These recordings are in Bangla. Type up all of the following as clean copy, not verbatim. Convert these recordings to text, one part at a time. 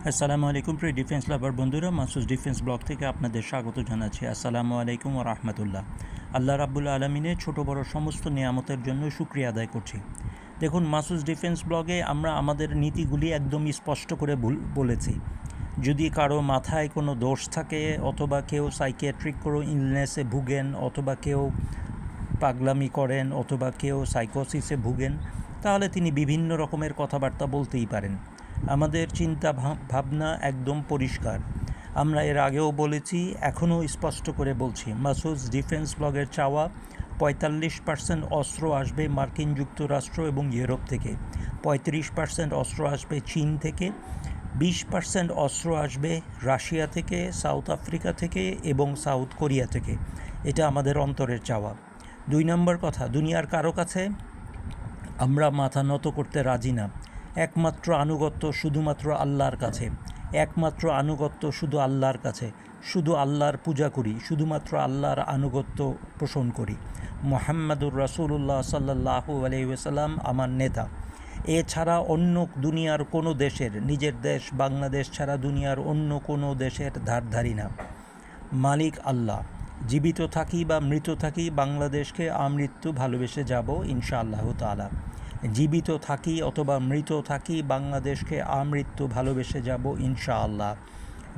আসসালামু আলাইকুম প্রিয় ডিফেন্স লাভার বন্ধুরা, মাসুস ডিফেন্স ব্লগ থেকে আপনাদের স্বাগত জানাচ্ছি। আসসালামু আলাইকুম ওয়া রাহমাতুল্লাহ। আল্লাহ রাব্বুল আলামিনের ছোট বড় সমস্ত নিয়ামতের জন্য শুকরিয়া আদায় করছি। দেখুন, মাসুস ডিফেন্স ব্লগে আমরা আমাদের নীতিগুলি একদম স্পষ্ট করে বলেছি। যদি কারো মাথায় কোনো দোষ থাকে, অথবা কেউ সাইকিয়াট্রিক কোনো ইলনেসে ভুগেন, অথবা কেউ পাগলামি করেন, অথবা কেউ সাইকোসিসে ভুগেন, তাহলে তিনি বিভিন্ন রকমের কথাবার্তা বলতেই পারেন। আমাদের চিন্তা ভাবনা একদম পরিষ্কার। আমরা এর আগেও বলেছি, এখনও স্পষ্ট করে বলছি, মাসুস ডিফেন্স ব্লগের চাওয়া 45% অস্ত্র আসবে মার্কিন যুক্তরাষ্ট্র এবং ইউরোপ থেকে, 35% অস্ত্র আসবে চীন থেকে, 20% অস্ত্র আসবে রাশিয়া থেকে, সাউথ আফ্রিকা থেকে এবং সাউথ কোরিয়া থেকে। এটা আমাদের অন্তরের চাওয়া। 2 নম্বর কথা, দুনিয়ার কারো কাছে আমরা মাথা নত করতে রাজি না। একমাত্র আনুগত্য শুধুমাত্র আল্লাহর কাছে, একমাত্র আনুগত্য শুধু আল্লাহর কাছে। শুধু আল্লাহর পূজা করি, শুধুমাত্র আল্লাহর আনুগত্য পোষণ করি। মুহাম্মাদুর রাসূলুল্লাহ সাল্লাল্লাহু আলাইহি ওয়াসাল্লাম আমার নেতা। এছাড়া অন্য দুনিয়ার কোনো দেশের, নিজের দেশ বাংলাদেশ ছাড়া দুনিয়ার অন্য কোনো দেশের ধার ধারি না। মালিক আল্লাহ। জীবিত থাকি বা মৃত থাকি, বাংলাদেশকে আমৃত্যু ভালোবেসে যাব ইনশাআল্লাহ তাআলা। জীবিত থাকি অথবা মৃত থাকি, বাংলাদেশকে আমৃত্যু ভালোবেসে যাব ইনশাআল্লাহ।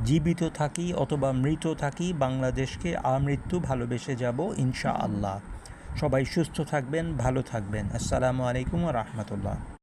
জীবিত থাকি অথবা মৃত থাকি, বাংলাদেশকে আমৃত্যু ভালোবেসে যাব ইনশাআল্লাহ। সবাই সুস্থ থাকবেন, ভালো থাকবেন। আসসালামু আলাইকুম ওয়া রাহমাতুল্লাহ।